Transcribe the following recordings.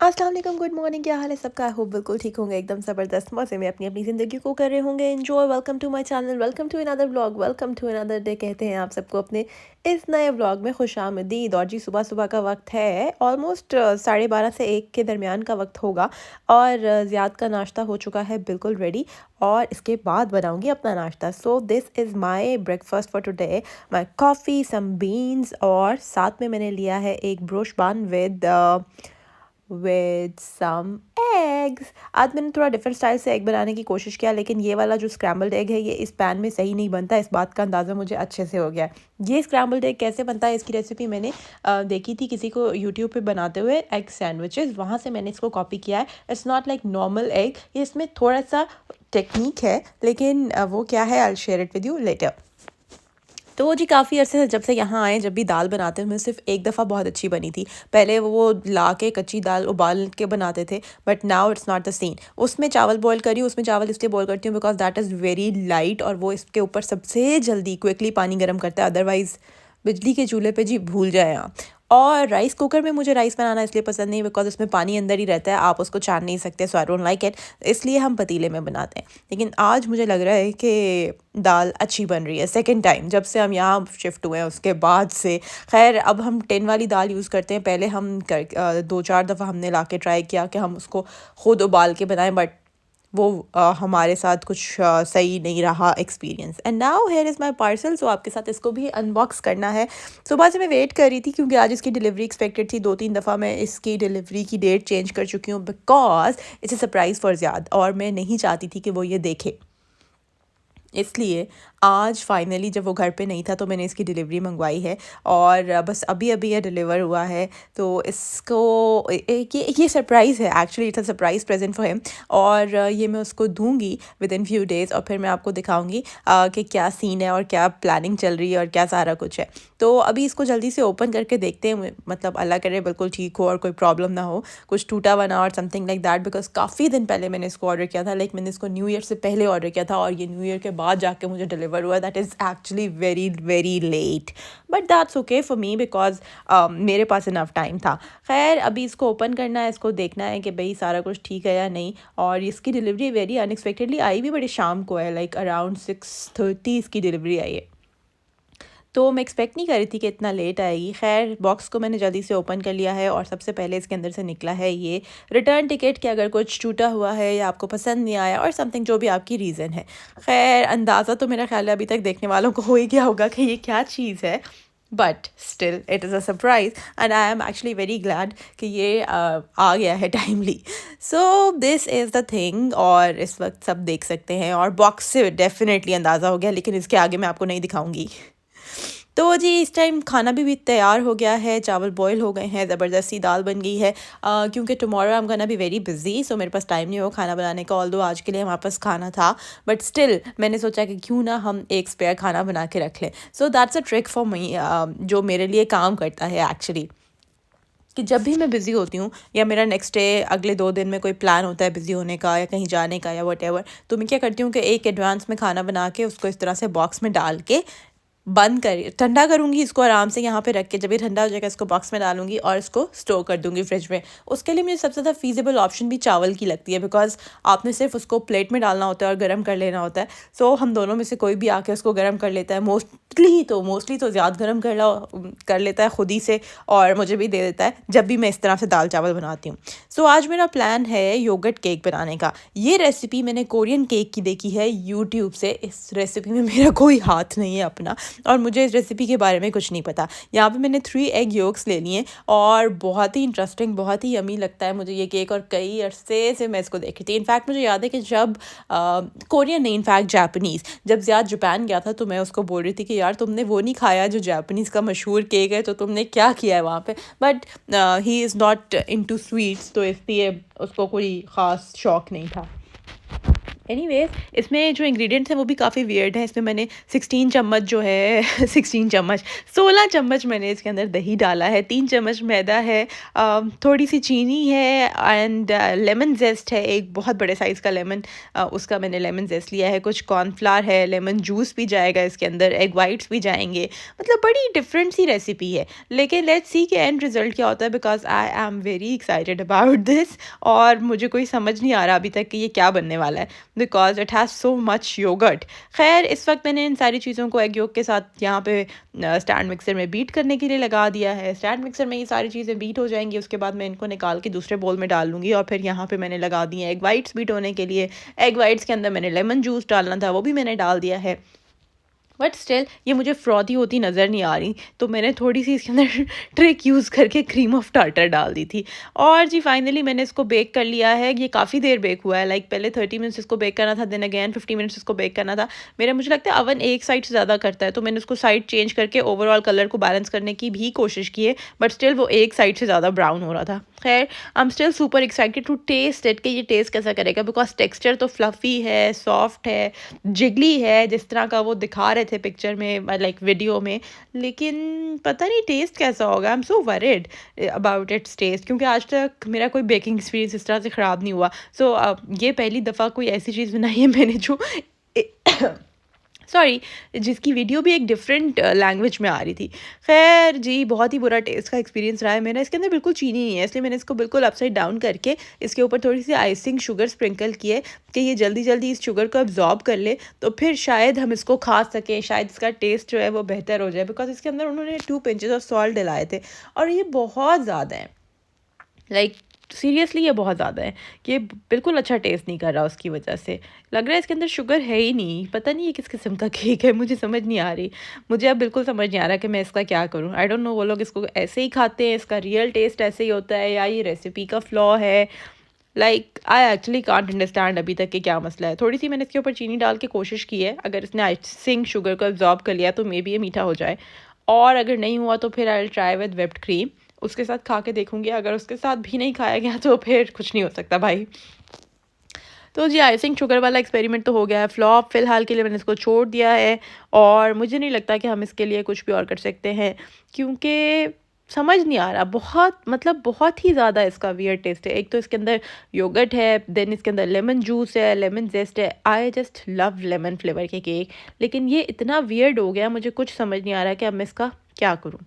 अस्सलाम वालेकुम, good morning. क्या हाल है सबका? आई होप बिल्कुल ठीक होंगे, एकदम ज़बरदस्त मज़े में अपनी अपनी ज़िंदगी को कर रहे होंगे enjoy. Welcome to my channel, welcome to another vlog, welcome to another day. कहते हैं आप सबको अपने इस नए व्लॉग में खुशामदीद। और जी सुबह सुबह का वक्त है, ऑलमोस्ट 12:30 से 1 के दरमियान का वक्त होगा। और ज़ियाद का नाश्ता हो चुका है बिल्कुल रेडी, और इसके बाद बनाऊंगी अपना नाश्ता। So this is my breakfast for today. My coffee, some beans, और साथ में मैंने लिया है एक ब्रोश बान विद सम एग्स। आज मैंने थोड़ा डिफरेंट स्टाइल से एग बनाने की कोशिश किया, लेकिन ये वाला जो स्क्रैम्बल्ड एग है ये इस पैन में सही नहीं बनता। इस बात का अंदाज़ा मुझे अच्छे से हो गया है। ये स्क्रैम्बल्ड एग कैसे बनता है इसकी रेसिपी मैंने देखी थी किसी को यूट्यूब पे बनाते हुए, एग सैंडविचेस, वहाँ से मैंने इसको कॉपी किया है। It's not like normal egg, ये इसमें थोड़ा सा टेक्निक है, लेकिन वो क्या है, I will share it with you later. तो जी काफ़ी अरसे से जब से यहाँ आए, जब भी दाल बनाते हैं, मैं सिर्फ एक दफ़ा बहुत अच्छी बनी थी। पहले वो ला के कच्ची दाल उबाल के बनाते थे, but now it's not the same. उसमें चावल बॉईल करी, उसमें चावल इसलिए बॉईल करती हूँ because that is very light, और वो इसके ऊपर सबसे जल्दी क्विकली पानी गर्म करता है। अदरवाइज़ बिजली के चूल्हे पे जी भूल जाए आप। और राइस कुकर में मुझे राइस बनाना इसलिए पसंद नहीं बिकॉज उसमें पानी अंदर ही रहता है, आप उसको छान नहीं सकते। सो आई डोंट लाइक इट, इसलिए हम पतीले में बनाते हैं। लेकिन आज मुझे लग रहा है कि दाल अच्छी बन रही है। सेकंड टाइम जब से हम यहाँ शिफ्ट हुए हैं उसके बाद से। खैर अब हम टिन वाली दाल यूज़ करते हैं। पहले हम 2-4 दफ़ा हमने ला के ट्राई किया कि हम उसको खुद उबाल के बनाएं, बट वो हमारे साथ कुछ सही नहीं रहा experience. And now here is my parcel. So आपके साथ इसको भी अनबॉक्स करना है। सुबह से मैं वेट कर रही थी क्योंकि आज इसकी डिलीवरी एक्सपेक्टेड थी। 2-3 दफ़ा मैं इसकी डिलीवरी की डेट चेंज कर चुकी हूँ because it's a surprise for Ziyad, और मैं नहीं चाहती थी कि वो ये देखे। इसलिए आज फाइनली जब वो घर पे नहीं था तो मैंने इसकी डिलीवरी मंगवाई है, और बस अभी अभी ये डिलीवर हुआ है। तो इसको ये सरप्राइज़ है, actually it's a surprise present for him. और ये मैं उसको दूंगी विद इन फ्यू डेज़, और फिर मैं आपको दिखाऊंगी कि क्या सीन है और क्या प्लानिंग चल रही है और क्या सारा कुछ है। तो अभी इसको जल्दी से ओपन करके देखते हैं, मतलब अल्लाह करे बिल्कुल ठीक हो और कोई प्रॉब्लम ना हो, कुछ टूटा हुआ ना और समथिंग लाइक दैट। बिकॉज काफ़ी दिन पहले मैंने इसको ऑर्डर किया था, लाइक मैंने इसको न्यू ईयर से पहले ऑर्डर किया था, और ये न्यू ईयर के बाद जाके मुझे डिलीवर हुआ। That is actually very very late, but that's okay for me because मेरे पास इनफ टाइम था। खैर अभी इसको ओपन करना है, इसको देखना है कि भाई सारा कुछ ठीक है या नहीं। और इसकी डिलीवरी वेरी अनएक्सपेक्टेडली आई भी बड़ी शाम को है, लाइक अराउंड 6:30 इसकी डिलीवरी आई है। तो मैं एक्सपेक्ट नहीं कर रही थी कि इतना लेट आएगी। खैर बॉक्स को मैंने जल्दी से ओपन कर लिया है, और सबसे पहले इसके अंदर से निकला है ये रिटर्न टिकट कि अगर कुछ टूटा हुआ है या आपको पसंद नहीं आया और समथिंग, जो भी आपकी रीज़न है। खैर अंदाज़ा तो मेरा ख्याल है अभी तक देखने वालों को हो ही गया होगा कि ये क्या चीज़ है, but still it is a surprise and I am actually very glad कि ये आ गया है timely. So this is the thing, और इस वक्त सब देख सकते हैं, और बॉक्स से डेफिनेटली अंदाज़ा हो गया, लेकिन इसके आगे मैं आपको नहीं दिखाऊंगी। तो जी इस टाइम खाना भी तैयार हो गया है, चावल बॉईल हो गए हैं, ज़बरदस्ती दाल बन गई है। क्योंकि tomorrow I am gonna be very busy, so मेरे पास टाइम नहीं हो खाना बनाने का। ऑल्दो आज के लिए हमारे पास खाना था, बट स्टिल मैंने सोचा कि क्यों ना हम एक स्पेयर खाना बना के रख लें। So that's a trick for me, जो मेरे लिए काम करता है एक्चुअली, कि जब भी मैं बिज़ी होती हूँ या मेरा नेक्स्ट डे अगले 2 दिन में कोई प्लान होता है बिज़ी होने का या कहीं जाने का या वट, तो मैं क्या करती हूँ कि एक एडवांस में खाना बना के उसको इस तरह से बॉक्स में डाल के बंद कर ठंडा करूँगी इसको आराम से यहाँ पे रख के। जब ये ठंडा हो जाएगा इसको बॉक्स में डालूंगी और इसको स्टोर कर दूँगी फ्रिज में। उसके लिए मुझे सबसे ज़्यादा फीजिबल ऑप्शन भी चावल की लगती है, बिकॉज आपने सिर्फ उसको प्लेट में डालना होता है और गर्म कर लेना होता है। सो हम दोनों में से कोई भी आके उसको गर्म कर लेता है। मोस्टली तो ज़्यादा गर्म कर लेता है खुद ही से, और मुझे भी दे देता है जब भी मैं इस तरह से दाल चावल बनाती हूँ। सो आज मेरा प्लान है योगर्ट केक बनाने का। ये रेसिपी मैंने कोरियन केक की देखी है यूट्यूब से। इस रेसिपी में मेरा कोई हाथ नहीं है अपना, और मुझे इस रेसिपी के बारे में कुछ नहीं पता। यहाँ पे मैंने 3 एग योक्स ले लिए, और बहुत ही इंटरेस्टिंग, बहुत ही यमी लगता है मुझे ये केक, और कई अरसे से मैं इसको देख रही थी। इनफैक्ट मुझे याद है कि जब कोरियन नहीं, इनफैक्ट जापानीज़, जब ज़्यादा जापान गया था तो मैं उसको बोल रही थी कि यार तुमने वो नहीं खाया जो जापानीज़ का मशहूर केक है, तो तुमने क्या किया है वहाँ पे। But he is not into sweets, तो इसलिए उसको कोई ख़ास शौक नहीं था। एनीवेज इसमें जो इंग्रेडिएंट्स हैं वो भी काफ़ी वियर्ड है। इसमें मैंने 16 चम्मच जो है 16 चम्मच 16 चम्मच मैंने इसके अंदर दही डाला है, 3 चम्मच मैदा है, थोड़ी सी चीनी है एंड लेमन जेस्ट है, एक बहुत बड़े साइज़ का लेमन, उसका मैंने लेमन जेस्ट लिया है, कुछ कॉर्नफ्लावर है, लेमन जूस भी जाएगा इसके अंदर, एग वाइट्स भी जाएंगे। मतलब बड़ी डिफरेंट सी रेसिपी है, लेकिन लेट्स सी कि एंड रिजल्ट क्या होता है, because I am very excited about this. और मुझे कोई समझ नहीं आ रहा अभी तक कि ये क्या बनने वाला है, because it has so much yoghurt. खैर इस वक्त मैंने इन सारी चीज़ों को एग योग के साथ यहाँ पे स्टैंड मिक्सर में बीट करने के लिए लगा दिया है। स्टैंड मिक्सर में ये सारी चीज़ें बीट हो जाएंगी, उसके बाद मैं इनको निकाल के दूसरे बोल में डाल लूँगी। और फिर यहाँ पे मैंने लगा दिए एग वाइट्स बीट होने के लिए। एग वाइट्स के अंदर मैंने लेमन जूस डालना था, वो भी मैंने डाल दिया है, बट स्टिल ये मुझे फ्रॉथी होती नज़र नहीं आ रही, तो मैंने थोड़ी सी इसके अंदर ट्रिक यूज़ करके क्रीम ऑफ टार्टर डाल दी थी। और जी फाइनली मैंने इसको बेक कर लिया है। ये काफ़ी देर बेक हुआ है, लाइक पहले 30 मिनट्स इसको बेक करना था, देन अगेन 50 मिनट्स इसको बेक करना था। मेरा मुझे लगता है अवन एक साइड से ज़्यादा करता है, तो मैंने उसको साइड चेंज करके ओवरऑल कलर को बैलेंस करने की भी कोशिश की है, बट स्टिल वो एक साइड से ज़्यादा ब्राउन हो रहा था। खैर I am still super excited to taste it कि ये टेस्ट कैसा करेगा, बिकॉज टेक्सचर तो फ्लफ़ी है, सॉफ्ट है, जिगली है, जिस तरह का वो दिखा रहे थे पिक्चर में, लाइक वीडियो में। लेकिन पता नहीं टेस्ट कैसा होगा। I am so worried about its test, क्योंकि आज तक मेरा कोई बेकिंग एक्सपीरियंस इस तरह से ख़राब नहीं हुआ। सो ये पहली दफ़ा कोई ऐसी चीज़ बनाई है मैंने जो सॉरी जिसकी वीडियो भी एक डिफरेंट लैंग्वेज में आ रही थी। खैर जी बहुत ही बुरा टेस्ट का एक्सपीरियंस रहा है मेरा। इसके अंदर बिल्कुल चीनी नहीं है, इसलिए मैंने इसको बिल्कुल अपसाइड डाउन करके इसके ऊपर थोड़ी सी आइसिंग शुगर स्प्रिंकल की है कि ये जल्दी जल्दी इस शुगर को अब्जॉर्ब कर ले, तो फिर शायद हम इसको खा सकें, शायद इसका टेस्ट जो है वो बेहतर हो जाए। बिकॉज इसके अंदर उन्होंने 2 पिंचेस ऑफ सॉल्ट डलाए थे और ये बहुत ज़्यादा है, लाइक सीरियसली ये बहुत ज़्यादा है कि ये बिल्कुल अच्छा टेस्ट नहीं कर रहा। उसकी वजह से लग रहा है इसके अंदर शुगर है ही नहीं। पता नहीं ये किस किस्म का केक है, मुझे समझ नहीं आ रही। मुझे अब बिल्कुल समझ नहीं आ रहा कि मैं इसका क्या करूं। आई डोंट नो वो लोग इसको ऐसे ही खाते हैं, इसका रियल टेस्ट ऐसे ही होता है, या ये रेसिपी का फ्लॉ है। Like I actually can't understand अभी तक कि क्या मसला है। थोड़ी सी मैंने इसके ऊपर चीनी डाल के कोशिश की है, अगर इसने आइसिंग शुगर को एब्जॉर्ब कर लिया तो मे बी ये मीठा हो जाए, और अगर नहीं हुआ तो फिर I will try with whipped cream, उसके साथ खा के देखूंगी। अगर उसके साथ भी नहीं खाया गया तो फिर कुछ नहीं हो सकता भाई। तो जी आइसिंग शुगर वाला एक्सपेरिमेंट तो हो गया है फ्लॉप, फिलहाल के लिए मैंने इसको छोड़ दिया है। और मुझे नहीं लगता कि हम इसके लिए कुछ भी और कर सकते हैं, क्योंकि समझ नहीं आ रहा। बहुत मतलब बहुत ही ज़्यादा इसका वियर्ड टेस्ट है। एक तो इसके अंदर योगर्ट है, देन इसके अंदर लेमन जूस है, लेमन जेस्ट है। I just love lemon flavour के केक, लेकिन ये इतना वियर्ड हो गया, मुझे कुछ समझ नहीं आ रहा कि अब मैं इसका क्या करूं।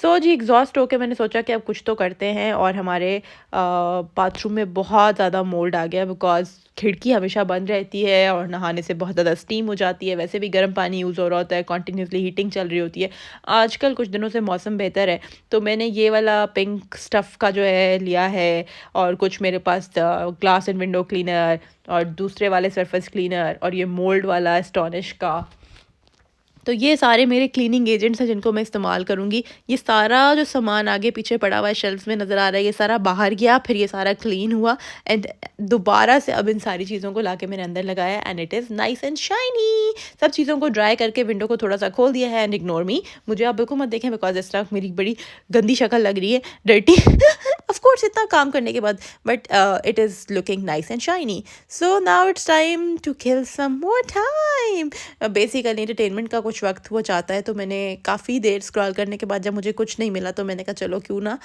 सो जी एग्जॉस्ट होके मैंने सोचा कि अब कुछ तो करते हैं। और हमारे बाथरूम में बहुत ज़्यादा मोल्ड आ गया, बिकॉज खिड़की हमेशा बंद रहती है और नहाने से बहुत ज़्यादा स्टीम हो जाती है। वैसे भी गर्म पानी यूज़ हो रहा होता है, कॉन्टीन्यूसली हीटिंग चल रही होती है। आजकल कुछ दिनों से मौसम बेहतर है, तो मैंने ये वाला पिंक स्टफ़ का जो है लिया है, और कुछ मेरे पास ग्लास एंड विंडो क्लीनर और दूसरे वाले सरफेस क्लीनर और ये मोल्ड वाला एस्टॉनिश का। तो ये सारे मेरे क्लीनिंग एजेंट्स हैं जिनको मैं इस्तेमाल करूँगी। ये सारा जो सामान आगे पीछे पड़ा हुआ है शेल्फ्स में नज़र आ रहा है, ये सारा बाहर गया, फिर ये सारा क्लीन हुआ, एंड दोबारा से अब इन सारी चीज़ों को लाके मैंने अंदर लगाया, and it is nice and shiny. सब चीज़ों को ड्राई करके विंडो को थोड़ा सा खोल दिया है, एंड इग्नोर मी, मुझे आप बिल्कुल मत देखें, बिकॉज इस तरह मेरी बड़ी गंदी शक्ल लग रही है, डर्टी ऑफ कोर्स इतना काम करने के बाद, but it is looking nice and shiny. So now it's time to kill some more time. Basically entertainment का कुछ वक्त वो चाहता है, तो मैंने काफ़ी देर स्क्रॉल करने के बाद जब मुझे कुछ नहीं मिला, तो मैंने कहा चलो क्यों ना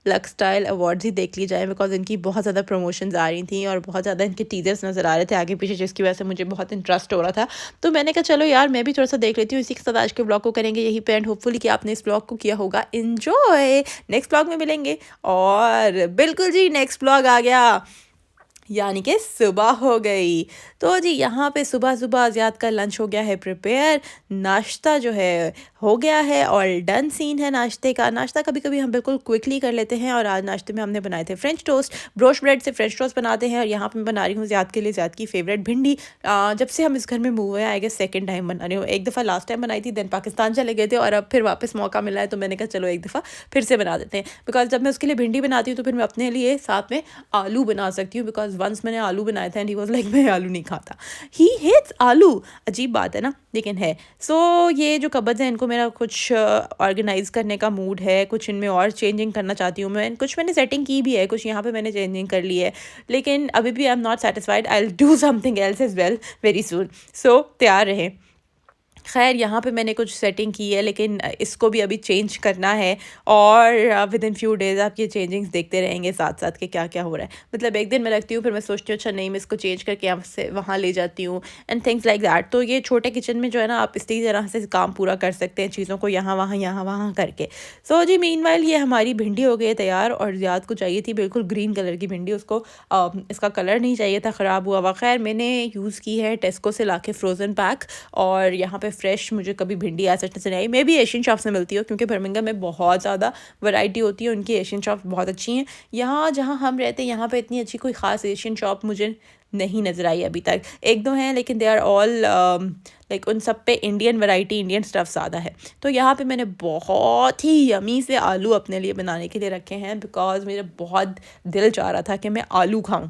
लक्स स्टाइल अवार्ड्स ही देख ली जाए, बिकॉज इनकी बहुत ज़्यादा प्रमोशंस आ रही थी और बहुत ज़्यादा इनके टीजर्स नज़र आ रहे थे आगे पीछे, जिसकी वजह से मुझे बहुत इंटरेस्ट हो रहा था। तो मैंने कहा चलो यार मैं भी थोड़ा सा देख लेती हूँ। इसी के साथ आज के ब्लॉग को करेंगे यही पे एंड। होपफुली कि आपने इस ब्लॉग को किया होगा इन्जॉय। नेक्स्ट ब्लॉग में मिलेंगे, और बिल्कुल जी नेक्स्ट ब्लॉग आ गया, यानी कि सुबह हो गई। तो जी यहाँ पे सुबह सुबह अज़ियात का लंच हो गया है प्रिपेयर, नाश्ता जो है हो गया है, और डन सीन है नाश्ते का। नाश्ता कभी कभी हम बिल्कुल क्विकली कर लेते हैं, और आज नाश्ते में हमने बनाए थे फ्रेंच टोस्ट। ब्रोश ब्रेड से फ्रेंच टोस्ट बनाते हैं, और यहाँ पे मैं बना रही हूँ ज़ियाद के लिए ज़ियाद की फेवरेट भिंडी। जब से हम इस घर में मूव हुए आई गेस सेकंड टाइम बना रही हूँ। एक दफ़ा लास्ट टाइम बनाई थी, देन पाकिस्तान चले गए थे, और अब फिर वापस मौका मिला है, तो मैंने कहा चलो एक दफ़ा फिर से बना देते हैं। बिकॉज जब मैं उसके लिए भिंडी बनाती हूँ तो फिर मैं अपने लिए साथ में आलू बना सकती हूँ, बिकॉज वंस मैंने आलू बनाया था एंड ही वाज लाइक मैं आलू नहीं खाता, ही हेट्स आलू। अजीब बात है ना, लेकिन है। सो ये जो कबर्ड्स हैं इनको मेरा कुछ ऑर्गेनाइज करने का मूड है, कुछ इनमें और चेंजिंग करना चाहती हूँ मैं, कुछ मैंने सेटिंग की भी है, कुछ यहाँ पे मैंने चेंजिंग कर ली है, लेकिन अभी भी I am not satisfied, I will do something else as well very soon. So तैयार रहें। खैर यहाँ पे मैंने कुछ सेटिंग की है, लेकिन इसको भी अभी चेंज करना है, और विद इन फ्यू डेज़ आप ये चेंजिंग्स देखते रहेंगे साथ साथ कि क्या क्या हो रहा है। मतलब एक दिन मैं रखती हूँ, फिर मैं सोचती हूँ अच्छा नहीं, मैं इसको चेंज करके यहाँ से वहाँ ले जाती हूँ, एंड थिंग्स लाइक दैट। तो ये छोटे किचन में जो है ना, आप इसी तरह से काम पूरा कर सकते हैं, चीज़ों को यहाँ वहाँ करके। सो जी मीनवाइल ये हमारी भिंडी हो गई है तैयार, और ज़्यादा को चाहिए थी बिल्कुल ग्रीन कलर की भिंडी, उसको इसका कलर नहीं चाहिए था, ख़राब हुआ हुआ। खैर मैंने यूज़ की है टेस्को से लाके फ्रोज़न पैक, और यहाँ पे फ्रेश मुझे कभी भिंडी ऐसा नजर आई, मे भी एशियन शॉप से मिलती हो, क्योंकि बर्मिंघम में बहुत ज़्यादा वैरायटी होती है, उनकी एशियन शॉप बहुत अच्छी हैं। यहाँ जहाँ हम रहते हैं यहाँ पे इतनी अच्छी कोई ख़ास एशियन शॉप मुझे नहीं नज़र आई अभी तक। एक दो हैं, लेकिन दे आर ऑल लाइक उन सब पे इंडियन वैरायटी, इंडियन स्टफ़ ज़्यादा है। तो यहाँ पे मैंने बहुत ही यमी से आलू अपने लिए बनाने के लिए रखे हैं, बिकॉज मेरा बहुत दिल चाह रहा था कि मैं आलू खाऊँ।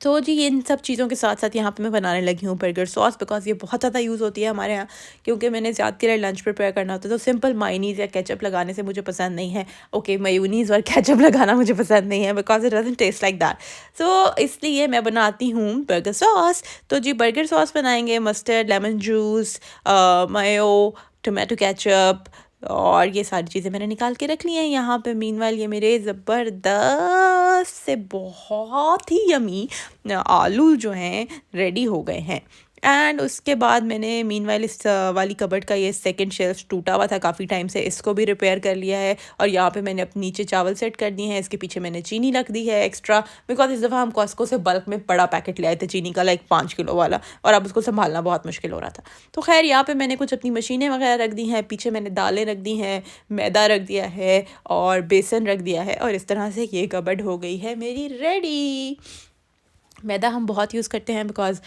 तो जी इन सब चीज़ों के साथ साथ यहाँ पे मैं बनाने लगी हूँ बर्गर सॉस, बिकॉज ये बहुत ज़्यादा यूज़ होती है हमारे यहाँ, क्योंकि मैंने ज़्यादा के लिए लंच प्रिपेयर करना होता है, तो सिंपल मायनीज़ या केचप लगाने से मुझे पसंद नहीं है। ओके मेयोनीज़ और केचप लगाना मुझे पसंद नहीं है, because it doesn't taste like that. So इसलिए मैं बनाती हूँ बर्गर सॉस। तो जी बर्गर सॉस बनाएंगे, mustard, lemon juice, mayo, tomato ketchup, और ये सारी चीज़ें मैंने निकाल के रख ली हैं यहाँ पे। मीनवाइल ये मेरे ज़बरदस्त से बहुत ही यमी आलू जो हैं रेडी हो गए हैं। एंड उसके बाद मैंने मीनवाइल इस वाली कबर्ड का ये सेकंड शेल्फ टूटा हुआ था काफ़ी टाइम से, इसको भी रिपेयर कर लिया है, और यहाँ पे मैंने अपने नीचे चावल सेट कर दिए हैं। इसके पीछे मैंने चीनी रख दी है एक्स्ट्रा, बिकॉज इस दफ़ा हम कॉस्को से बल्क में बड़ा पैकेट ले आए थे चीनी का, लाइक 5 किलो वाला, और अब उसको संभालना बहुत मुश्किल हो रहा था। तो खैर यहाँ पे मैंने कुछ अपनी मशीनें वगैरह रख दी हैं, पीछे मैंने दालें रख दी हैं, मैदा रख दिया है, और बेसन रख दिया है, और इस तरह से ये कबर्ड हो गई है मेरी रेडी। मैदा हम बहुत यूज़ करते हैं, बिकॉज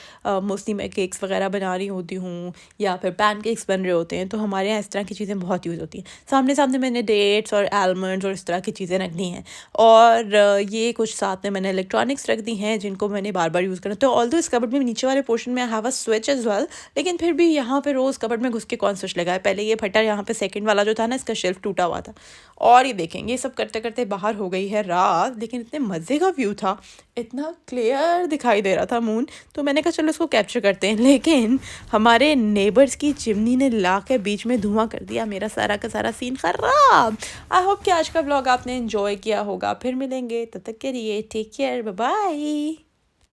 मोस्टली मैं केक्स वगैरह बना रही होती हूँ, या फिर पैन केक्स बन रहे होते हैं, तो हमारे यहाँ इस तरह की चीज़ें बहुत यूज़ होती हैं। सामने सामने मैंने डेट्स और आलमंड्स और इस तरह की चीज़ें रख दी हैं, और ये कुछ साथ में मैंने इलेक्ट्रॉनिक्स रख दी हैं जिनको मैंने बार बार यूज़ करना। तो ऑल्दो इस कबर्ड में नीचे वाले पोर्शन में I have a switch as well, लेकिन फिर भी यहाँ पे रोज़ कबर्ड में घुस के कौन स्विच लगाए। पहले ये फटा, यहाँ पे सेकंड वाला जो था ना, इसका शेल्फ टूटा हुआ था। और ये देखेंगे ये सब करते करते बाहर हो गई है रात, लेकिन इतने मज़े का व्यू था, इतना क्लियर दिखाई दे रहा था मून, तो मैंने कहा चलो इसको कैप्चर करते हैं। लेकिन हमारे नेबर्स की चिमनी ने ला के बीच में धुआं कर दिया, मेरा सारा का सारा सीन ख़राब। आई होप कि आज का व्लॉग आपने एंजॉय किया होगा। फिर मिलेंगे, तब तक के लिए टेक केयर, बाय बाय।